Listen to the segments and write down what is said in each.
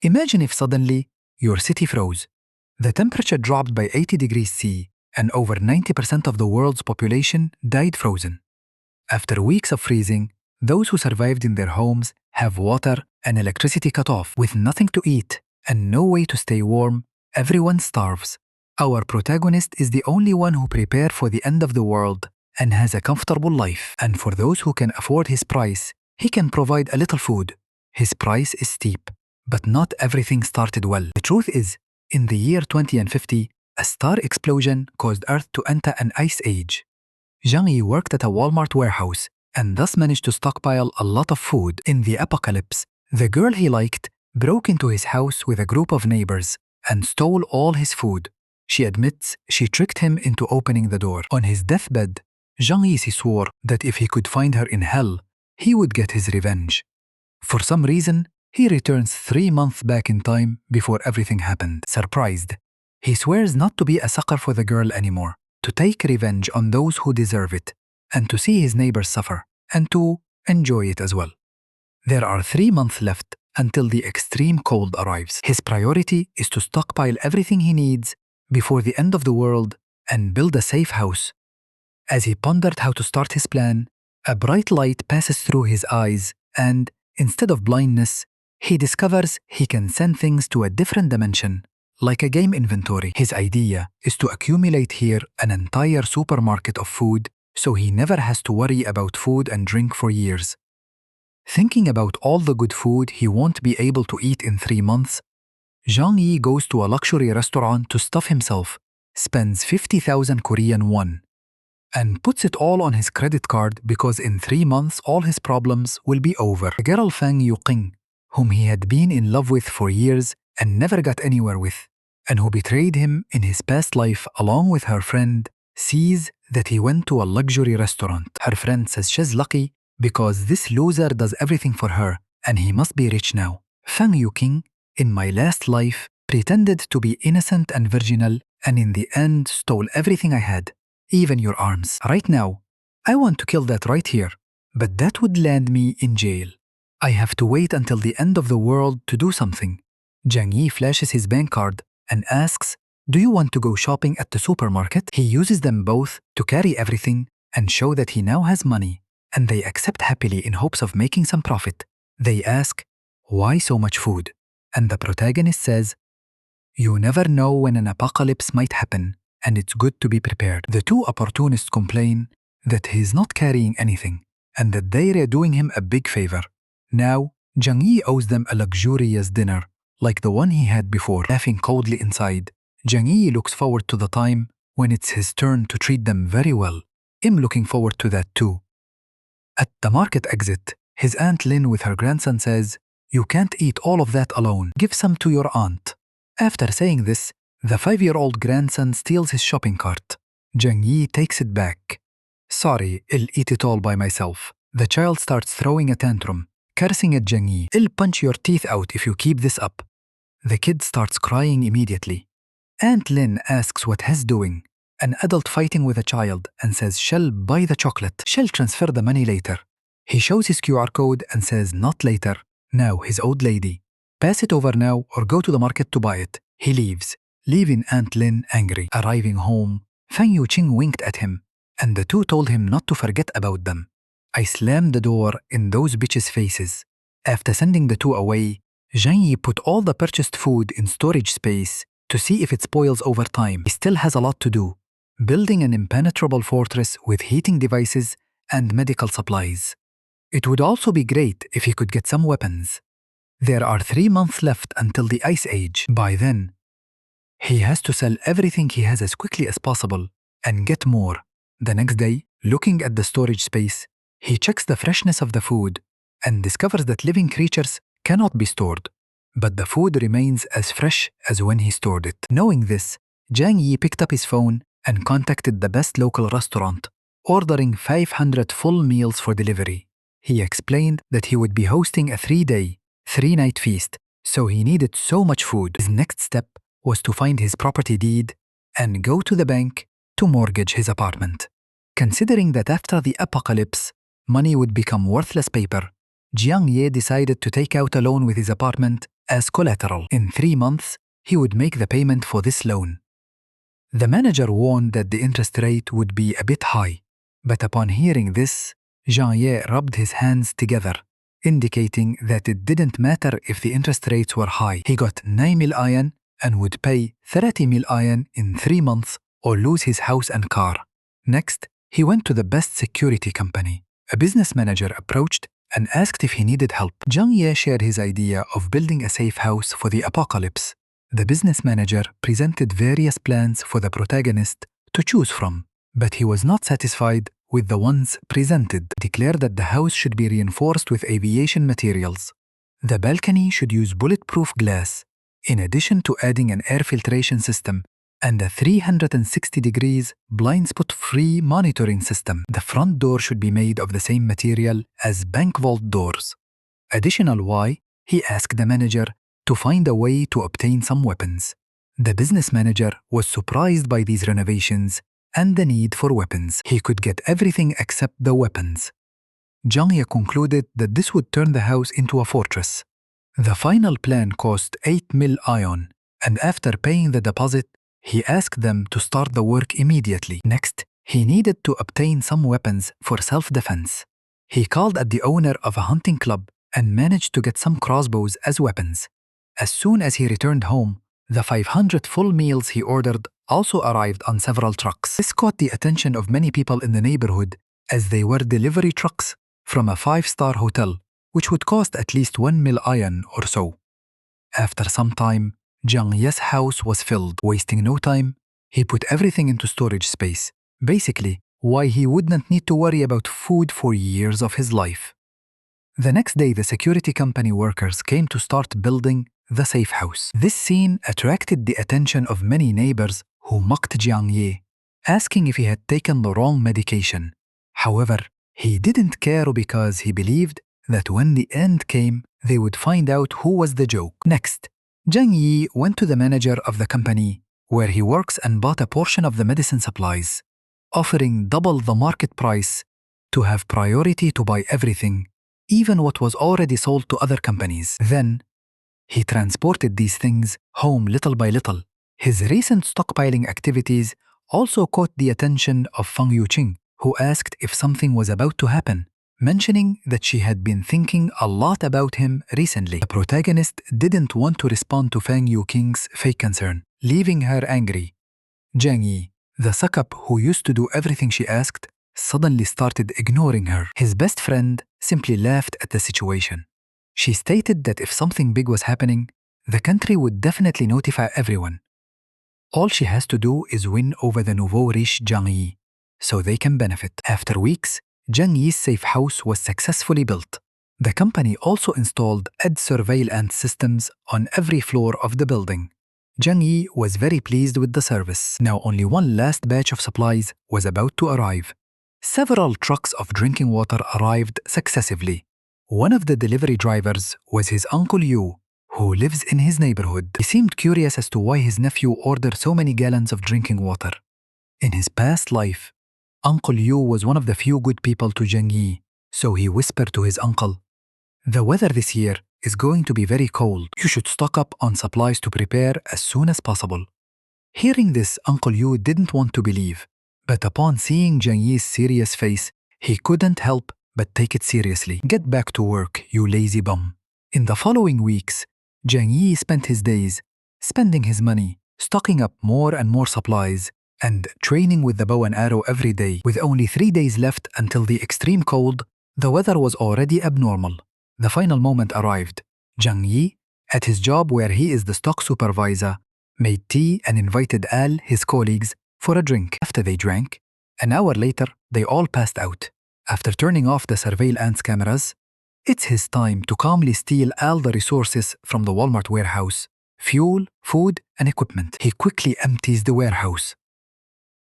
Imagine if suddenly your city froze. The temperature dropped by 80 degrees C, and over 90% of the world's population died frozen. After weeks of freezing, those who survived in their homes have water and electricity cut off. With nothing to eat and no way to stay warm, everyone starves. Our protagonist is the only one who prepared for the end of the world and has a comfortable life. And for those who can afford his price, he can provide a little food. His price is steep, but not everything started well. The truth is, in the year 2050, a star explosion caused Earth to enter an ice age. Zhang worked at a Walmart warehouse and thus managed to stockpile a lot of food. In the apocalypse, the girl he liked broke into his house with a group of neighbors and stole all his food. She admits she tricked him into opening the door. On his deathbed, Zhang Yi swore that if he could find her in hell, he would get his revenge. For some reason, he returns 3 months back in time before everything happened. Surprised, he swears not to be a sucker for the girl anymore, to take revenge on those who deserve it, and to see his neighbors suffer, and to enjoy it as well. There are 3 months left until the extreme cold arrives. His priority is to stockpile everything he needs before the end of the world and build a safe house. As he pondered how to start his plan, a bright light passes through his eyes and, instead of blindness, he discovers he can send things to a different dimension, like a game inventory. His idea is to accumulate here an entire supermarket of food so he never has to worry about food and drink for years. Thinking about all the good food he won't be able to eat in 3 months, Zhang Yi goes to a luxury restaurant to stuff himself, spends 50,000 Korean won, and puts it all on his credit card because in 3 months all his problems will be over. The girl Fang Yuqing, whom he had been in love with for years and never got anywhere with, and who betrayed him in his past life along with her friend, sees that he went to a luxury restaurant. Her friend says she's lucky because this loser does everything for her and he must be rich now. Fang Yuqing, in my last life, pretended to be innocent and virginal and in the end stole everything I had, even your arms. Right now, I want to kill that right here, but that would land me in jail. I have to wait until the end of the world to do something. Zhang Yi flashes his bank card and asks, "Do you want to go shopping at the supermarket?" He uses them both to carry everything and show that he now has money, and they accept happily in hopes of making some profit. They ask, "Why so much food?" And the protagonist says, "You never know when an apocalypse might happen, and it's good to be prepared." The two opportunists complain that he's not carrying anything, and that they're doing him a big favor. Now, Zhang Yi owes them a luxurious dinner, like the one he had before. Laughing coldly inside, Zhang Yi looks forward to the time when it's his turn to treat them very well. I'm looking forward to that too. At the market exit, his Aunt Lin with her grandson says, "You can't eat all of that alone. Give some to your aunt." After saying this, the 5-year-old grandson steals his shopping cart. Zhang Yi takes it back. "Sorry, I'll eat it all by myself." The child starts throwing a tantrum, cursing at Zhang Yi. "I'll punch your teeth out if you keep this up." The kid starts crying immediately. Aunt Lin asks what he's doing, an adult fighting with a child, and says she'll buy the chocolate. She'll transfer the money later. He shows his QR code and says not later, now his old lady. Pass it over now or go to the market to buy it. He leaves, leaving Aunt Lin angry. Arriving home, Fang Yuqing winked at him, and the two told him not to forget about them. I slammed the door in those bitches' faces. After sending the two away, Zhang Yi put all the purchased food in storage space to see if it spoils over time. He still has a lot to do, building an impenetrable fortress with heating devices and medical supplies. It would also be great if he could get some weapons. There are 3 months left until the Ice Age. By then, he has to sell everything he has as quickly as possible and get more. The next day, looking at the storage space, he checks the freshness of the food and discovers that living creatures cannot be stored, but the food remains as fresh as when he stored it. Knowing this, Zhang Yi picked up his phone and contacted the best local restaurant, ordering 500 full meals for delivery. He explained that he would be hosting a 3-day, 3-night feast, so he needed so much food. His next step was to find his property deed and go to the bank to mortgage his apartment. Considering that after the apocalypse, money would become worthless paper, Zhang Yi decided to take out a loan with his apartment as collateral. In 3 months, he would make the payment for this loan. The manager warned that the interest rate would be a bit high, but upon hearing this, Jean rubbed his hands together, indicating that it didn't matter if the interest rates were high. He got 9 million and would pay 30 million in 3 months or lose his house and car. Next, he went to the best security company. A business manager approached and asked if he needed help. Jean shared his idea of building a safe house for the apocalypse. The business manager presented various plans for the protagonist to choose from, but he was not satisfied with the ones presented. He declared that the house should be reinforced with aviation materials. The balcony should use bulletproof glass, in addition to adding an air filtration system and a 360 degrees blind spot-free monitoring system. The front door should be made of the same material as bank vault doors. Additional why, he asked the manager to find a way to obtain some weapons. The business manager was surprised by these renovations and the need for weapons. He could get everything except the weapons. Jean concluded that this would turn the house into a fortress. The final plan cost 8 million, and after paying the deposit, he asked them to start the work immediately. Next, he needed to obtain some weapons for self-defense. He called at the owner of a hunting club and managed to get some crossbows as weapons. As soon as he returned home, the 500 full meals he ordered also arrived on several trucks. This caught the attention of many people in the neighborhood, as they were delivery trucks from a 5-star hotel, which would cost at least 1 million or so. After some time, Jiang's house was filled. Wasting no time, he put everything into storage space, basically why he wouldn't need to worry about food for years of his life. The next day, the security company workers came to start building the safe house. This scene attracted the attention of many neighbors who mocked Jiang, asking if he had taken the wrong medication. However, he didn't care because he believed that when the end came, they would find out who was the joke. Next, Jiang went to the manager of the company where he works and bought a portion of the medicine supplies, offering double the market price to have priority to buy everything, even what was already sold to other companies. Then, he transported these things home little by little. His recent stockpiling activities also caught the attention of Fang Yuqing, who asked if something was about to happen, mentioning that she had been thinking a lot about him recently. The protagonist didn't want to respond to Fang Yuqing's fake concern, leaving her angry. Jiang, the suck-up who used to do everything she asked, suddenly started ignoring her. His best friend simply laughed at the situation. She stated that if something big was happening, the country would definitely notify everyone. All she has to do is win over the nouveau riche Jiang, so they can benefit. After weeks, Jiang's safe house was successfully built. The company also installed surveillance systems on every floor of the building. Jiang was very pleased with the service. Now only one last batch of supplies was about to arrive. Several trucks of drinking water arrived successively. One of the delivery drivers was his Uncle Yu, who lives in his neighborhood. He seemed curious as to why his nephew ordered so many gallons of drinking water. In his past life, Uncle Yu was one of the few good people to Jiang, so he whispered to his uncle, "The weather this year is going to be very cold. You should stock up on supplies to prepare as soon as possible." Hearing this, Uncle Yu didn't want to believe, but upon seeing Jiang's serious face, he couldn't help but take it seriously. "Get back to work, you lazy bum." In the following weeks, Jiang spent his days spending his money, stocking up more and more supplies, and training with the bow and arrow every day. With only 3 days left until the extreme cold, the weather was already abnormal. The final moment arrived. Jiang, at his job where he is the stock supervisor, made tea and invited all his colleagues for a drink. After they drank, an hour later, they all passed out. After turning off the surveillance cameras, it's his time to calmly steal all the resources from the Walmart warehouse: fuel, food, and equipment. He quickly empties the warehouse.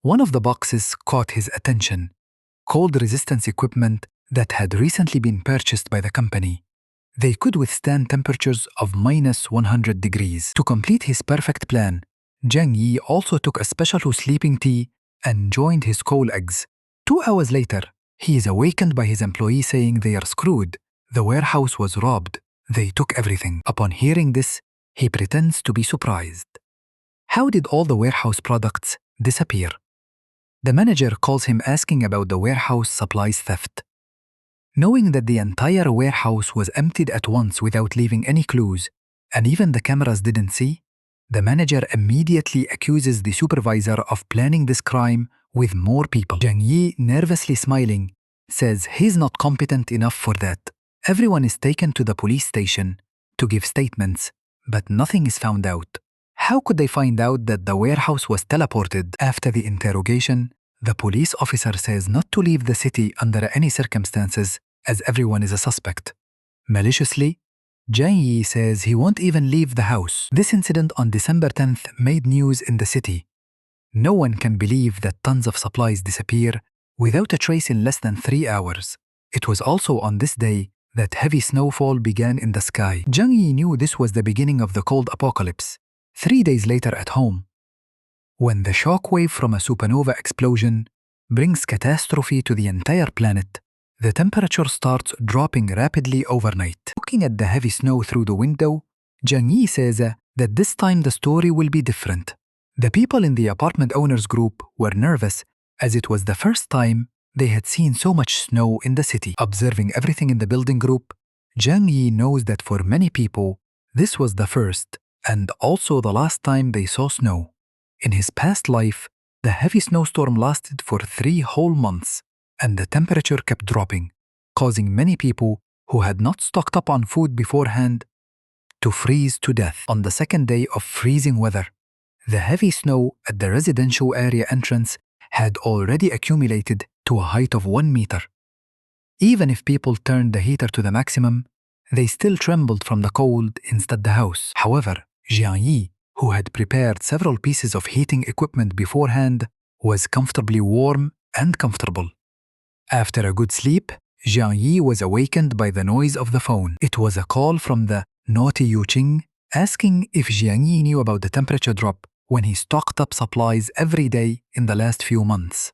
One of the boxes caught his attention: cold resistance equipment that had recently been purchased by the company. They could withstand temperatures of -100 degrees. To complete his perfect plan, Jiang also took a special sleeping tea and joined his colleagues. 2 hours later, he is awakened by his employee saying they are screwed. The warehouse was robbed. They took everything. Upon hearing this, He pretends to be surprised. How did all the warehouse products disappear? The manager calls him asking about the warehouse supplies theft. Knowing that the entire warehouse was emptied at once without leaving any clues, and even the cameras didn't see, the manager immediately accuses the supervisor of planning this crime with more people. Zhang Yi, nervously smiling, says he's not competent enough for that. Everyone is taken to the police station to give statements, but nothing is found out. How could they find out that the warehouse was teleported? After the interrogation, the police officer says not to leave the city under any circumstances, as everyone is a suspect. Maliciously, Zhang Yi says he won't even leave the house. This incident on December 10th made news in the city. No one can believe that tons of supplies disappear without a trace in less than 3 hours. It was also on this day that heavy snowfall began in the sky. Zhang Yi knew this was the beginning of the cold apocalypse. 3 days later at home, when the shockwave from a supernova explosion brings catastrophe to the entire planet, the temperature starts dropping rapidly overnight. Looking at the heavy snow through the window, Zhang Yi says that this time the story will be different. The people in the apartment owners group were nervous as it was the first time they had seen so much snow in the city. Observing everything in the building group, Zhang Yi knows that for many people, this was the first and also the last time they saw snow. In his past life, the heavy snowstorm lasted for 3 whole months, and the temperature kept dropping, causing many people who had not stocked up on food beforehand to freeze to death. On the second day of freezing weather, the heavy snow at the residential area entrance had already accumulated to a height of 1 meter. Even if people turned the heater to the maximum, they still trembled from the cold inside the house. However, Zhang Yi, who had prepared several pieces of heating equipment beforehand, was comfortably warm and comfortable. After a good sleep, Zhang Yi was awakened by the noise of the phone. It was a call from the naughty Yuqing asking if Zhang Yi knew about the temperature drop when he stocked up supplies every day in the last few months,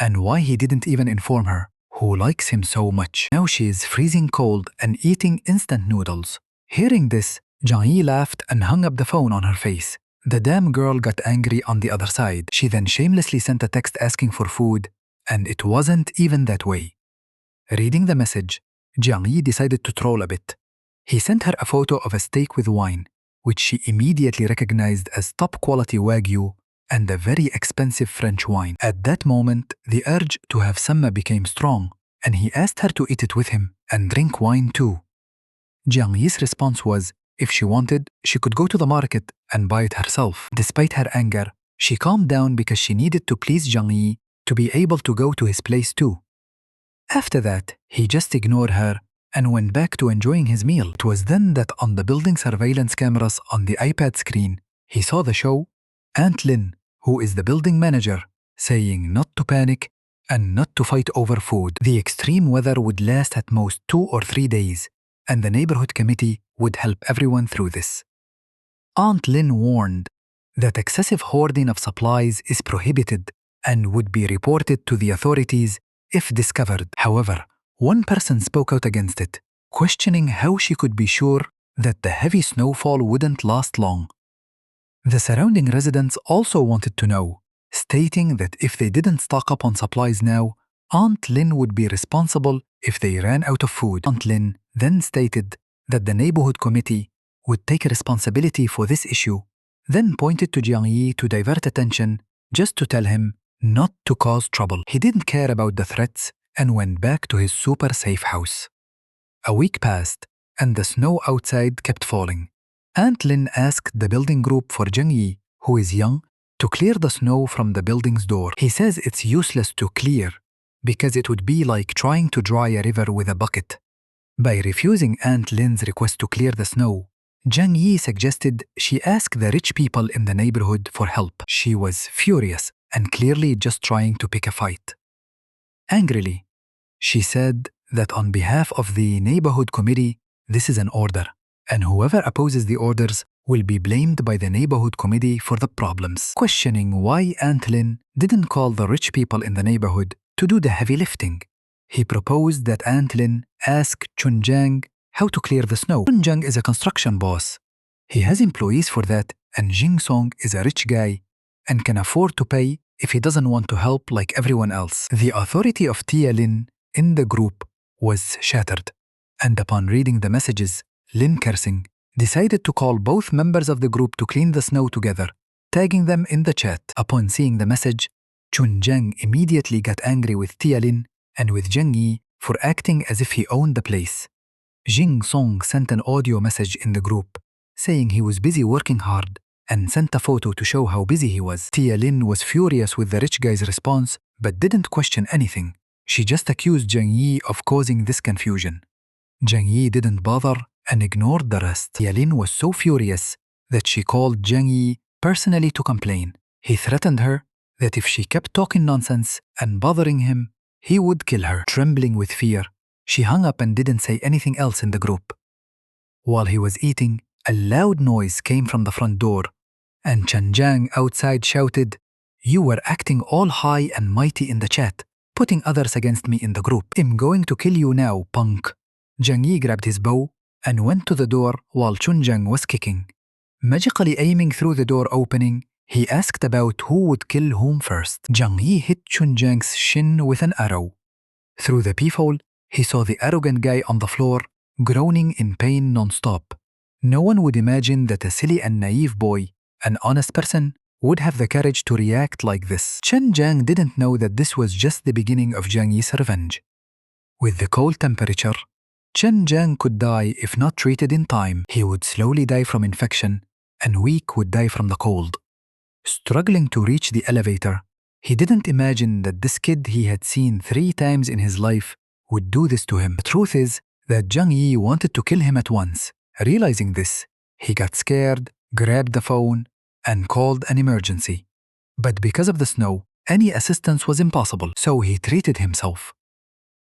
and why he didn't even inform her, who likes him so much. Now she is freezing cold and eating instant noodles. Hearing this, Zhang Yi laughed and hung up the phone on her face. The damn girl got angry on the other side. She then shamelessly sent a text asking for food, and it wasn't even that way. Reading the message, Zhang Yi decided to troll a bit. He sent her a photo of a steak with wine, which she immediately recognized as top-quality Wagyu and a very expensive French wine. At that moment, the urge to have samma became strong, and he asked her to eat it with him and drink wine too. Zhang Yi's response was, if she wanted, she could go to the market and buy it herself. Despite her anger, she calmed down because she needed to please Zhang Yi to be able to go to his place too. After that, he just ignored her and went back to enjoying his meal. It was then that on the building surveillance cameras on the iPad screen, he saw the show Aunt Lin, who is the building manager, saying not to panic and not to fight over food. The extreme weather would last at most 2 or 3 days, and the neighborhood committee would help everyone through this. Aunt Lin warned that excessive hoarding of supplies is prohibited and would be reported to the authorities if discovered. However, one person spoke out against it, questioning how she could be sure that the heavy snowfall wouldn't last long. The surrounding residents also wanted to know, stating that if they didn't stock up on supplies now, Aunt Lin would be responsible if they ran out of food. Aunt Lin then stated that the neighborhood committee would take responsibility for this issue, then pointed to Zhang Yi to divert attention just to tell him not to cause trouble. He didn't care about the threats and went back to his super safe house. A week passed, and the snow outside kept falling. Aunt Lin asked the building group for Zhang Yi, who is young, to clear the snow from the building's door. He says it's useless to clear because it would be like trying to dry a river with a bucket. By refusing Aunt Lin's request to clear the snow, Zhang Yi suggested she ask the rich people in the neighborhood for help. She was furious and clearly just trying to pick a fight. Angrily, she said that on behalf of the neighborhood committee, this is an order, and whoever opposes the orders will be blamed by the neighborhood committee for the problems. Questioning why Aunt Lin didn't call the rich people in the neighborhood to do the heavy lifting, he proposed that Aunt Lin ask Chunjang how to clear the snow. Chunjang is a construction boss, He has employees for that, and Jing Song is a rich guy and can afford to pay if he doesn't want to help like everyone else. The authority of Tia Lin in the group was shattered, and upon reading the messages, Lin, cursing, decided to call both members of the group to clean the snow together, tagging them in the chat. Upon seeing the message, Chun Zhang immediately got angry with Tia Lin and with Zheng Yi for acting as if he owned the place. Jing Song sent an audio message in the group, saying he was busy working hard, and sent a photo to show how busy he was. Tia Lin was furious with the rich guy's response, but didn't question anything. She just accused Zheng Yi of causing this confusion. Zheng Yi didn't bother and ignored the rest. Tia Lin was so furious that she called Zheng Yi personally to complain. He threatened her that if she kept talking nonsense and bothering him, he would kill her. Trembling with fear, she hung up and didn't say anything else in the group. While he was eating, a loud noise came from the front door, and Chen Zhang outside shouted, "You were acting all high and mighty in the chat, putting others against me in the group. I'm going to kill you now, punk." Zheng Yi grabbed his bow and went to the door while Chun Zhang was kicking. Magically aiming through the door opening, he asked about who would kill whom first. Zheng Yi hit Chun Zhang's shin with an arrow. Through the peephole, he saw the arrogant guy on the floor, groaning in pain non-stop. No one would imagine that a silly and naive boy, an honest person, would have the courage to react like this. Chen Zhang didn't know that this was just the beginning of Zheng Yi's revenge. With the cold temperature, Chen Zhang could die if not treated in time. He would slowly die from infection, and Weak would die from the cold. Struggling to reach the elevator, he didn't imagine that this kid he had seen 3 times in his life would do this to him. The truth is that Zheng Yi wanted to kill him at once. Realizing this, he got scared, grabbed the phone, and called an emergency. But because of the snow, any assistance was impossible, so he treated himself.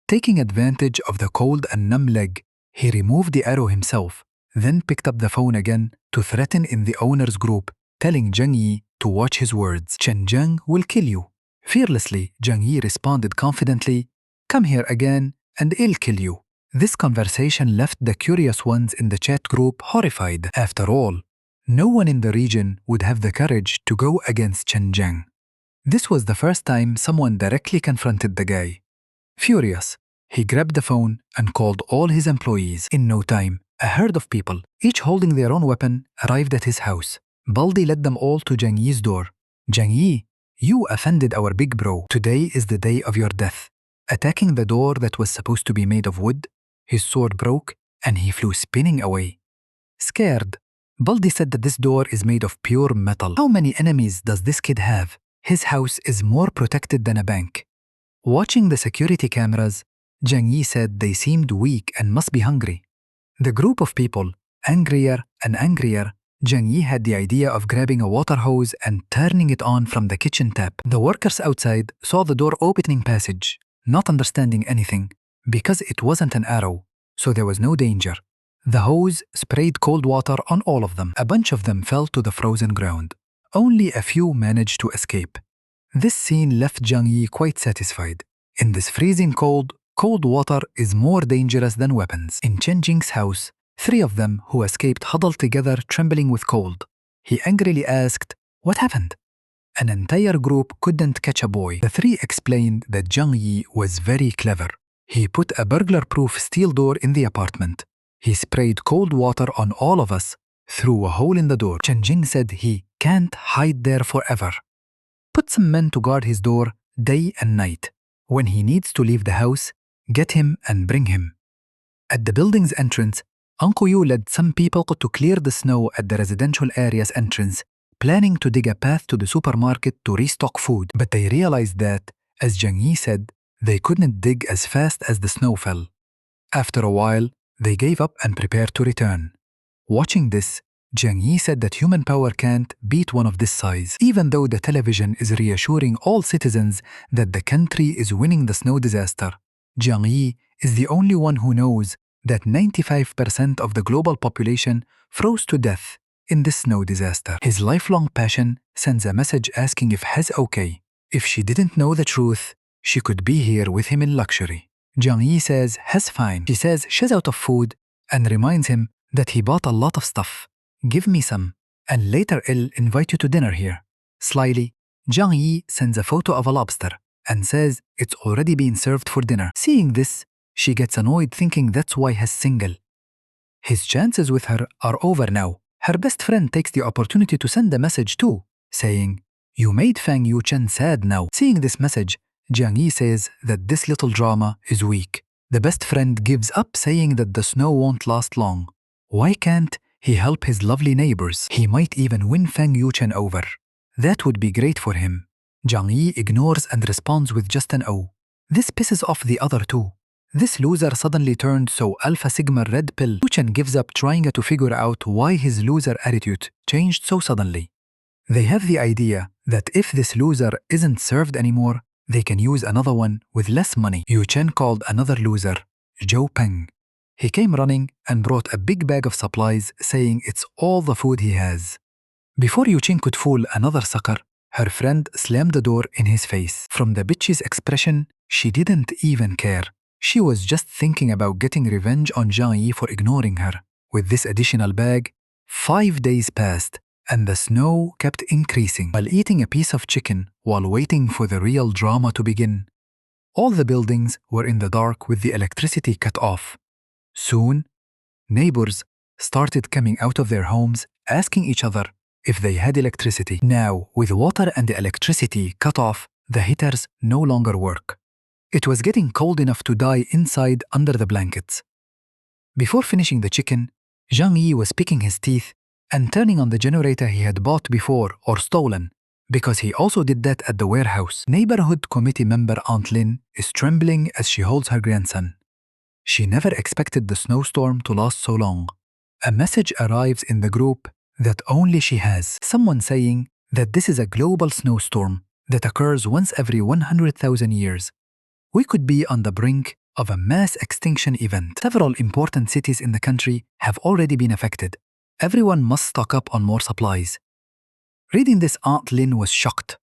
Taking advantage of the cold and numb leg, he removed the arrow himself, then picked up the phone again to threaten in the owner's group, telling Zheng Yi to watch his words. "Chen Zhang will kill you." Fearlessly, Zheng Yi responded confidently, "Come here again and I'll kill you." This conversation left the curious ones in the chat group horrified. After all, no one in the region would have the courage to go against Chen Zhang. This was the first time someone directly confronted the guy. Furious, he grabbed the phone and called all his employees. In no time, a herd of people, each holding their own weapon, arrived at his house. Baldi led them all to Zheng Yi's door. "Zheng Yi, you offended our big bro. Today is the day of your death." Attacking the door that was supposed to be made of wood, his sword broke and he flew spinning away. Scared, Baldi said that this door is made of pure metal. How many enemies does this kid have? His house is more protected than a bank. Watching the security cameras, Zheng Yi said they seemed weak and must be hungry. The group of people, angrier and angrier, Zheng Yi had the idea of grabbing a water hose and turning it on from the kitchen tap. The workers outside saw the door opening passage, not understanding anything, because it wasn't an arrow, so there was no danger. The hose sprayed cold water on all of them. A bunch of them fell to the frozen ground. Only a few managed to escape. This scene left Zheng Yi quite satisfied. In this freezing cold, cold water is more dangerous than weapons. In Chen Jing's house, 3 of them who escaped huddled together, trembling with cold. He angrily asked, "What happened?" An entire group couldn't catch a boy. The 3 explained that Zheng Yi was very clever. He put a burglar-proof steel door in the apartment. He sprayed cold water on all of us through a hole in the door. Chen Jing said he can't hide there forever. Put some men to guard his door day and night. When he needs to leave the house, get him and bring him. At the building's entrance, Uncle Yu led some people to clear the snow at the residential area's entrance, planning to dig a path to the supermarket to restock food. But they realized that, as Zheng Yi said, they couldn't dig as fast as the snow fell. After a while, they gave up and prepared to return. Watching this, Zheng Yi said that human power can't beat one of this size. Even though the television is reassuring all citizens that the country is winning the snow disaster, Zheng Yi is the only one who knows that 95% of the global population froze to death in this snow disaster. His lifelong passion sends a message asking if Hez okay. If she didn't know the truth, she could be here with him in luxury. Zheng Yi says Hez fine. She says she's out of food and reminds him that he bought a lot of stuff. give me some, and later I'll invite you to dinner here. Slyly, Zhang Yi sends a photo of a lobster and says it's already been served for dinner. Seeing this, she gets annoyed thinking that's why he's single. His chances with her are over now. Her best friend takes the opportunity to send a message too, saying, "You made Fang Yuchen sad now." Seeing this message, Jiang Yi says that this little drama is weak. The best friend gives up, saying that the snow won't last long. Why can't he help his lovely neighbors? He might even win Fang Yuchen over. That would be great for him. Jiang Yi ignores and responds with just an O. This pisses off the other two. This loser suddenly turned so Alpha Sigma red pill. Yuchen gives up trying to figure out why his loser attitude changed so suddenly. They have the idea that if this loser isn't served anymore, they can use another one with less money. Yuchen called another loser Zhou Peng. He came running and brought a big bag of supplies, saying it's all the food he has. Before Yuchen could fool another sucker, her friend slammed the door in his face. From the bitch's expression, she didn't even care. She was just thinking about getting revenge on Zhang Yi for ignoring her. With this additional bag, 5 days passed, and the snow kept increasing. While eating a piece of chicken while waiting for the real drama to begin, all the buildings were in the dark with the electricity cut off. Soon, neighbors started coming out of their homes asking each other if they had electricity. Now, with water and the electricity cut off, the heaters no longer work. It was getting cold enough to die inside under the blankets. Before finishing the chicken, Zhang Yi was picking his teeth and turning on the generator he had bought before or stolen, because he also did that at the warehouse. Neighborhood committee member Aunt Lin is trembling as she holds her grandson. She never expected the snowstorm to last so long. A message arrives in the group that only she has. Someone saying that this is a global snowstorm that occurs once every 100,000 years. We could be on the brink of a mass extinction event. Several important cities in the country have already been affected. Everyone must stock up on more supplies. Reading this, Aunt Lin was shocked.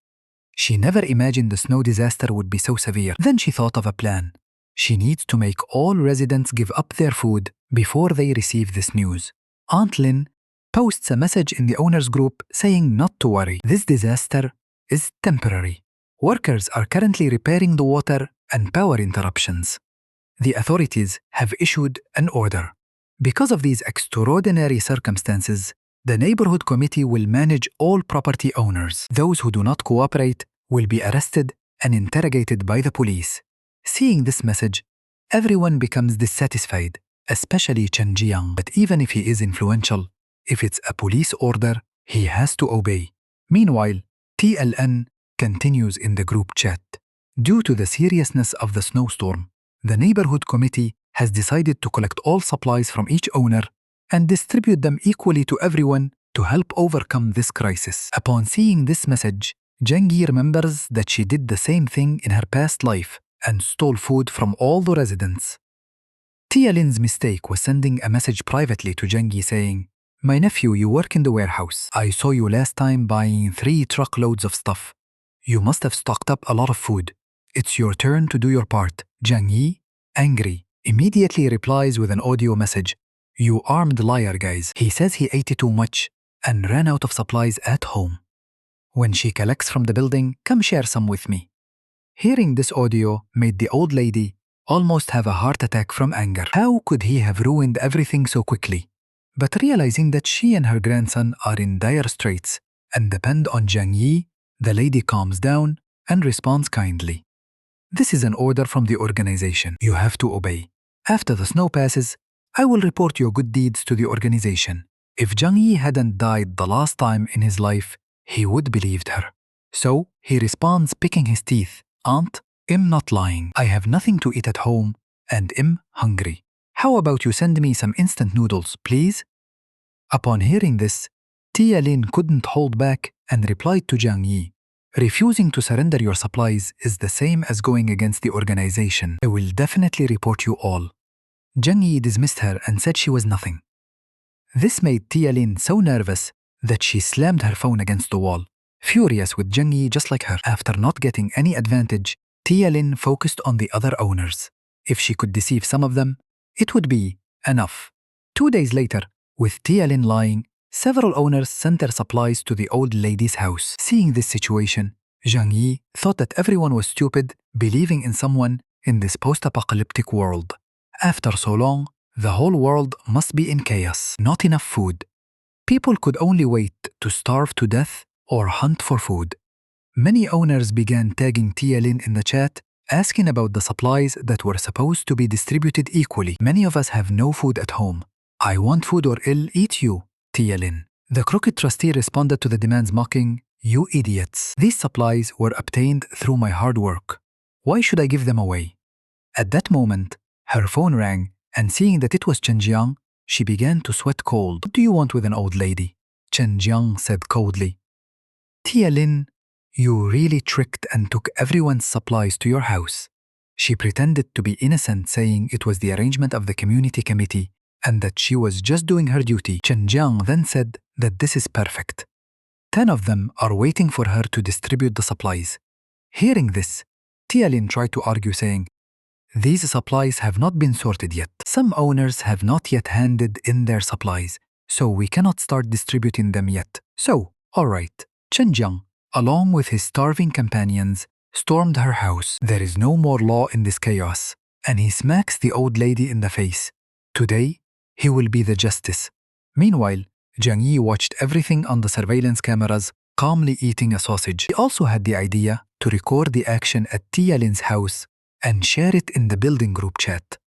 She never imagined the snow disaster would be so severe. Then she thought of a plan. She needs to make all residents give up their food before they receive this news. Aunt Lin posts a message in the owners group saying not to worry. This disaster is temporary. Workers are currently repairing the water and power interruptions. The authorities have issued an order. Because of these extraordinary circumstances, the neighborhood committee will manage all property owners. Those who do not cooperate will be arrested and interrogated by the police. Seeing this message, everyone becomes dissatisfied, especially Chen Jiang. But even if he is influential, if it's a police order, he has to obey. Meanwhile, TLN continues in the group chat. Due to the seriousness of the snowstorm, the neighborhood committee has decided to collect all supplies from each owner and distribute them equally to everyone to help overcome this crisis. Upon seeing this message, Zhang Yi remembers that she did the same thing in her past life and stole food from all the residents. Tia Lin's mistake was sending a message privately to Zhang Yi saying, "My nephew, you work in the warehouse. I saw you last time buying 3 truckloads of stuff. You must have stocked up a lot of food. It's your turn to do your part." Zhang Yi, angry, immediately replies with an audio message, "You armed liar, guys." He says he ate too much and ran out of supplies at home. When she collects from the building, "Come share some with me." Hearing this audio made the old lady almost have a heart attack from anger. How could he have ruined everything so quickly? But realizing that she and her grandson are in dire straits and depend on Zhang Yi, the lady calms down and responds kindly. "This is an order from the organization. You have to obey. After the snow passes, I will report your good deeds to the organization." If Zhang Yi hadn't died the last time in his life, he would believed her. So he responds, picking his teeth, "Aunt, I'm not lying. I have nothing to eat at home and I'm hungry. How about you send me some instant noodles, please?" Upon hearing this, Tia Lin couldn't hold back and replied to Zhang Yi, "Refusing to surrender your supplies is the same as going against the organization. I will definitely report you all." Zhang Yi dismissed her and said she was nothing. This made Tia Lin so nervous that she slammed her phone against the wall, furious with Zhang Yi just like her. After not getting any advantage, Tia Lin focused on the other owners. If she could deceive some of them, it would be enough. 2 days later, with Tia Lin lying, Several owners sent their supplies to the old lady's house. Seeing this situation, Zhang Yi thought that everyone was stupid believing in someone in this post-apocalyptic world. After so long, the whole world must be in chaos. Not enough food. People could only wait to starve to death or hunt for food. Many owners began tagging Tialin in the chat, asking about the supplies that were supposed to be distributed equally. Many of us have no food at home. I want food or I'll eat you, Tialin. The crooked trustee responded to the demands mocking, "You idiots. These supplies were obtained through my hard work. Why should I give them away?" At that moment, her phone rang, and seeing that it was Chen Jiang, she began to sweat cold. "What do you want with an old lady?" Chen Jiang said coldly. "Tialin, you really tricked and took everyone's supplies to your house." She pretended to be innocent, saying it was the arrangement of the community committee and that she was just doing her duty. Chen Jiang then said that this is perfect. 10 of them are waiting for her to distribute the supplies. Hearing this, Tialin tried to argue, saying, "These supplies have not been sorted yet. Some owners have not yet handed in their supplies, so we cannot start distributing them yet. So, all right." Chen Jiang, along with his starving companions, stormed her house. There is no more law in this chaos, and he smacks the old lady in the face. Today, he will be the justice. Meanwhile, Zhang Yi watched everything on the surveillance cameras, calmly eating a sausage. He also had the idea to record the action at Tialin's house and share it in the building group chat.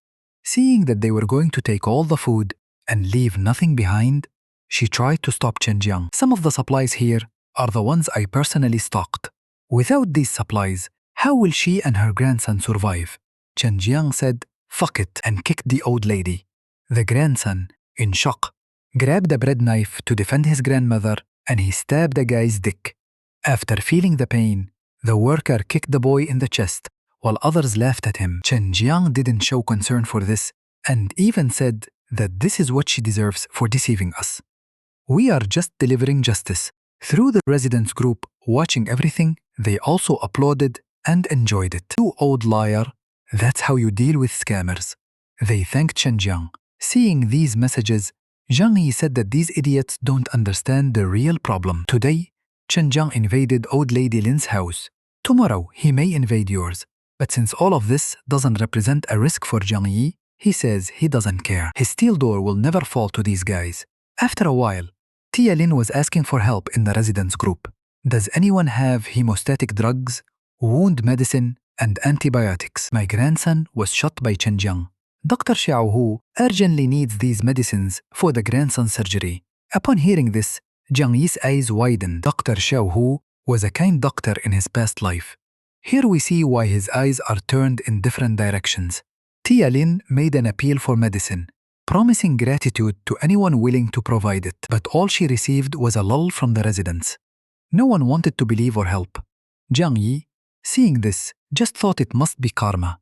Seeing that they were going to take all the food and leave nothing behind, she tried to stop Chen Jiang. "Some of the supplies here are the ones I personally stocked. Without these supplies, how will she and her grandson survive?" Chen Jiang said, "Fuck it," and kicked the old lady. The grandson, in shock, grabbed a bread knife to defend his grandmother, and he stabbed the guy's dick. After feeling the pain, the worker kicked the boy in the chest, while others laughed at him. Chen Jiang didn't show concern for this, and even said that this is what she deserves for deceiving us. "We are just delivering justice." Through the residents group watching everything, they also applauded and enjoyed it. "You old liar, that's how you deal with scammers." They thanked Chen Jiang. Seeing these messages, Zhang Yi said that these idiots don't understand the real problem. Today, Chen Jiang invaded old lady Lin's house. Tomorrow, he may invade yours. But since all of this doesn't represent a risk for Zhang Yi, he says he doesn't care. His steel door will never fall to these guys. After a while, Tialin was asking for help in the residents group. "Does anyone have hemostatic drugs, wound medicine, and antibiotics? My grandson was shot by Chen Jiang. Dr. Xiaohu urgently needs these medicines for the grandson's surgery." Upon hearing this, Zhang Yi's eyes widened. Dr. Xiaohu was a kind doctor in his past life. Here we see why his eyes are turned in different directions. Tialin made an appeal for medicine, promising gratitude to anyone willing to provide it. But all she received was a lull from the residents. No one wanted to believe or help. Zhang Yi, seeing this, just thought it must be karma.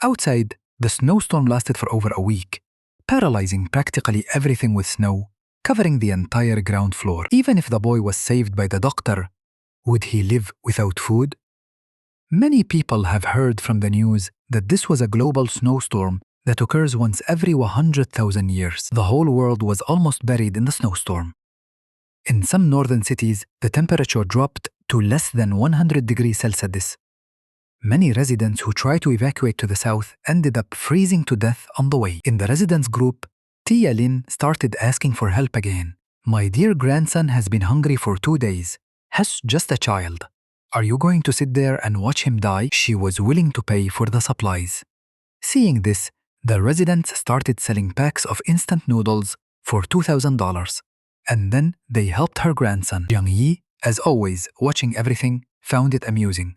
Outside, the snowstorm lasted for over a week, paralyzing practically everything with snow, covering the entire ground floor. Even if the boy was saved by the doctor, would he live without food? Many people have heard from the news that this was a global snowstorm that occurs once every 100,000 years. The whole world was almost buried in the snowstorm. In some northern cities, the temperature dropped to less than 100 degrees Celsius. Many residents who tried to evacuate to the south ended up freezing to death on the way. In the residents group, Tialin started asking for help again. "My dear grandson has been hungry for 2 days. Has just a child. Are you going to sit there and watch him die?" She was willing to pay for the supplies. Seeing this, the residents started selling packs of instant noodles for $2,000. And then they helped her grandson. Zhang Yi, as always, watching everything, found it amusing.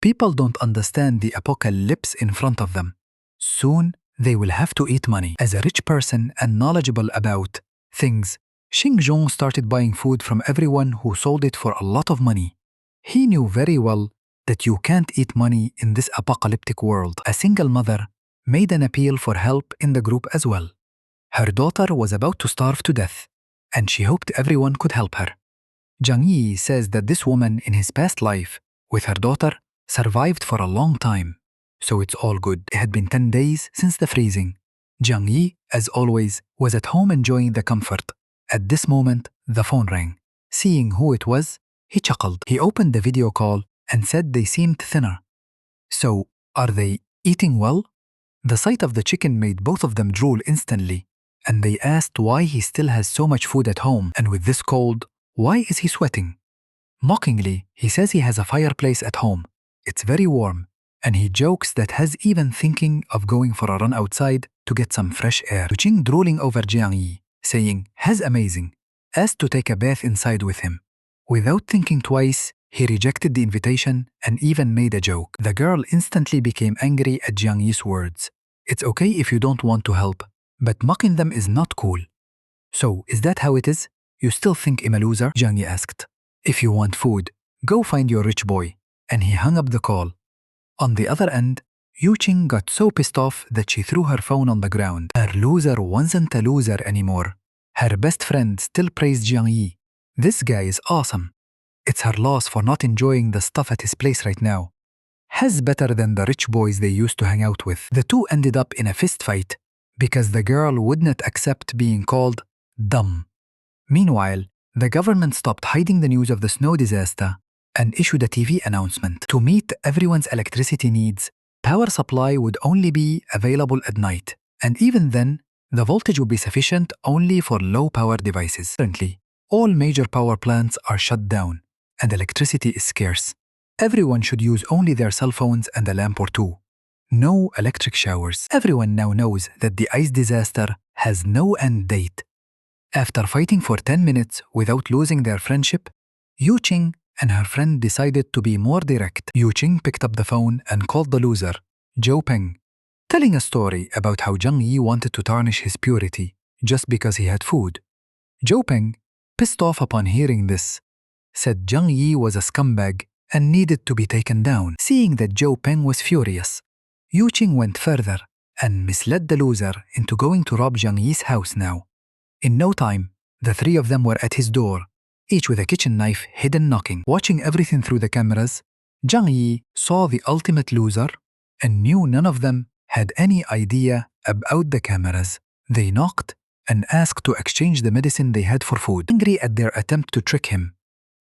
People don't understand the apocalypse in front of them. Soon, they will have to eat money. As a rich person and knowledgeable about things, Xingzhong started buying food from everyone who sold it for a lot of money. He knew very well that you can't eat money in this apocalyptic world. A single mother made an appeal for help in the group as well. Her daughter was about to starve to death, and she hoped everyone could help her. Zhang Yi says that this woman in his past life, with her daughter, survived for a long time. So it's all good. It had been 10 days since the freezing. Zhang Yi, as always, was at home enjoying the comfort At this moment, the phone rang. Seeing who it was, he chuckled. He opened the video call and said they seemed thinner. So, are they eating well? The sight of the chicken made both of them drool instantly, and they asked why he still has so much food at home, and with this cold, why is he sweating? Mockingly, he says he has a fireplace at home. It's very warm, and he jokes that he's even thinking of going for a run outside to get some fresh air. Yuqing drooling over Jiang, saying, "He's amazing," asked to take a bath inside with him. Without thinking twice, he rejected the invitation and even made a joke. The girl instantly became angry at Jiang's words. It's okay if you don't want to help, but mocking them is not cool. So, is that how it is? You still think I'm a loser? Jiang asked. If you want food, go find your rich boy. And he hung up the call. On the other end, Yuqing got so pissed off that she threw her phone on the ground. Her loser wasn't a loser anymore. Her best friend still praised Jiang. This guy is awesome. It's her loss for not enjoying the stuff at his place right now. He's better than the rich boys they used to hang out with. The two ended up in a fist fight because the girl would not accept being called dumb. Meanwhile, the government stopped hiding the news of the snow disaster and issued a TV announcement. To meet everyone's electricity needs, power supply would only be available at night, and even then, the voltage would be sufficient only for low-power devices. Currently, all major power plants are shut down, and electricity is scarce. Everyone should use only their cell phones and a lamp or two. No electric showers. Everyone now knows that the ice disaster has no end date. After fighting for 10 minutes without losing their friendship, Yuqing and her friend decided to be more direct. Yuqing picked up the phone and called the loser, Zhou Peng, telling a story about how Jiang Yi wanted to tarnish his purity just because he had food. Zhou Peng, pissed off upon hearing this, said Jiang Yi was a scumbag and needed to be taken down. Seeing that Zhou Peng was furious, Yuqing went further and misled the loser into going to rob Jiang Yi's house now. In no time, the three of them were at his door, each with a kitchen knife hidden knocking. Watching everything through the cameras, Jiang Yi saw the ultimate loser and knew none of them had any idea about the cameras. They knocked and asked to exchange the medicine they had for food. Angry at their attempt to trick him,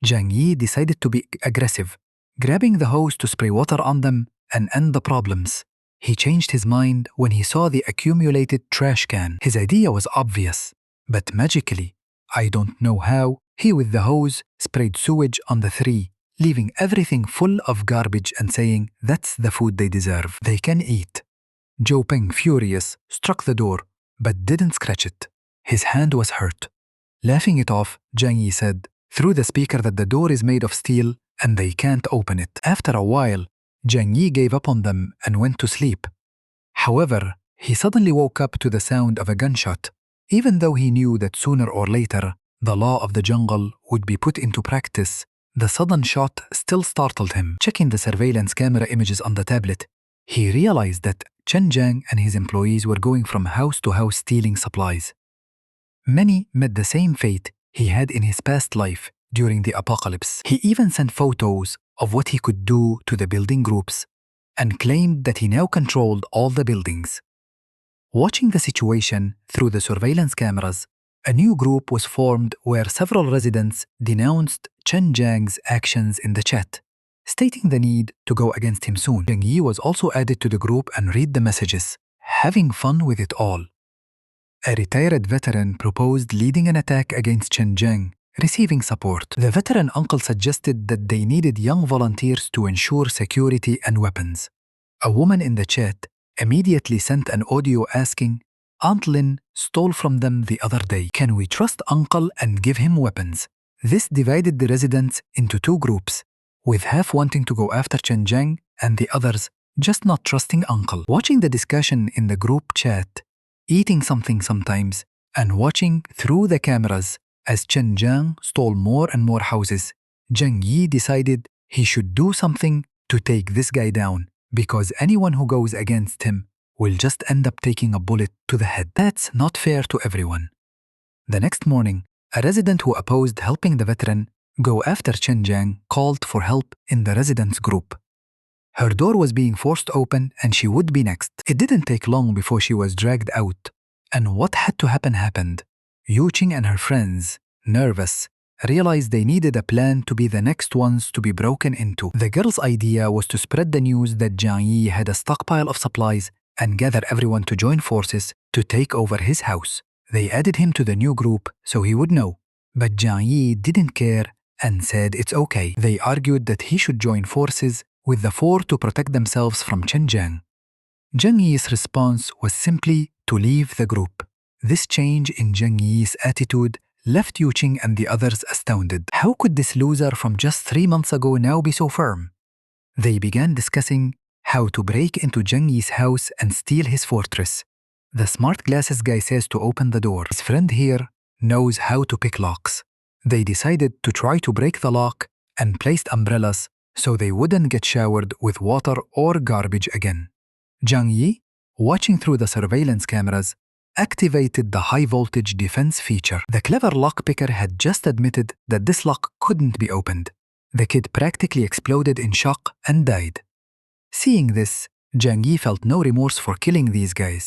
Jiang Yi decided to be aggressive, grabbing the hose to spray water on them and end the problems. He changed his mind when he saw the accumulated trash can. His idea was obvious, but magically, I don't know how, he with the hose sprayed sewage on the three, leaving everything full of garbage and saying that's the food they deserve. They can eat. Zhou Peng, furious, struck the door, but didn't scratch it. His hand was hurt. Laughing it off, Jiang Yi said through the speaker that the door is made of steel and they can't open it. After a while, Jiang Yi gave up on them and went to sleep. However, he suddenly woke up to the sound of a gunshot, even though he knew that sooner or later the law of the jungle would be put into practice. The sudden shot still startled him. Checking the surveillance camera images on the tablet, he realized that Chen Jiang and his employees were going from house to house stealing supplies. Many met the same fate he had in his past life during the apocalypse. He even sent photos of what he could do to the building groups and claimed that he now controlled all the buildings. Watching the situation through the surveillance cameras, a new group was formed where several residents denounced Chen Jiang's actions in the chat, stating the need to go against him soon. Jiang Yi was also added to the group and read the messages, having fun with it all. A retired veteran proposed leading an attack against Chen Jiang, receiving support. The veteran uncle suggested that they needed young volunteers to ensure security and weapons. A woman in the chat immediately sent an audio asking, Aunt Lin stole from them the other day. Can we trust Uncle and give him weapons? This divided the residents into two groups, with half wanting to go after Chen Jiang and the others just not trusting Uncle. Watching the discussion in the group chat, eating something sometimes, and watching through the cameras as Chen Jiang stole more and more houses, Jiang Yi decided he should do something to take this guy down, because anyone who goes against him will just end up taking a bullet to the head. That's not fair to everyone. The next morning, a resident who opposed helping the veteran go after Chen Jiang called for help in the residents' group. Her door was being forced open and she would be next. It didn't take long before she was dragged out, and what had to happen happened. Yuqing and her friends, nervous, realized they needed a plan to be the next ones to be broken into. The girl's idea was to spread the news that Jiang Yi had a stockpile of supplies and gather everyone to join forces to take over his house. They added him to the new group so he would know. But Jiang Yi didn't care and said it's okay. They argued that he should join forces with the four to protect themselves from Zhang. Jiang Yi's response was simply to leave the group. This change in Jiang Yi's attitude left Yuqing and the others astounded. How could this loser from just 3 months ago now be so firm? They began discussing how to break into Jiang Yi's house and steal his fortress. The smart glasses guy says to open the door. His friend here knows how to pick locks. They decided to try to break the lock and placed umbrellas so they wouldn't get showered with water or garbage again. Jiang Yi, watching through the surveillance cameras, activated the high-voltage defense feature. The clever lockpicker had just admitted that this lock couldn't be opened. The kid practically exploded in shock and died. Seeing this, Jiang Yi felt no remorse for killing these guys.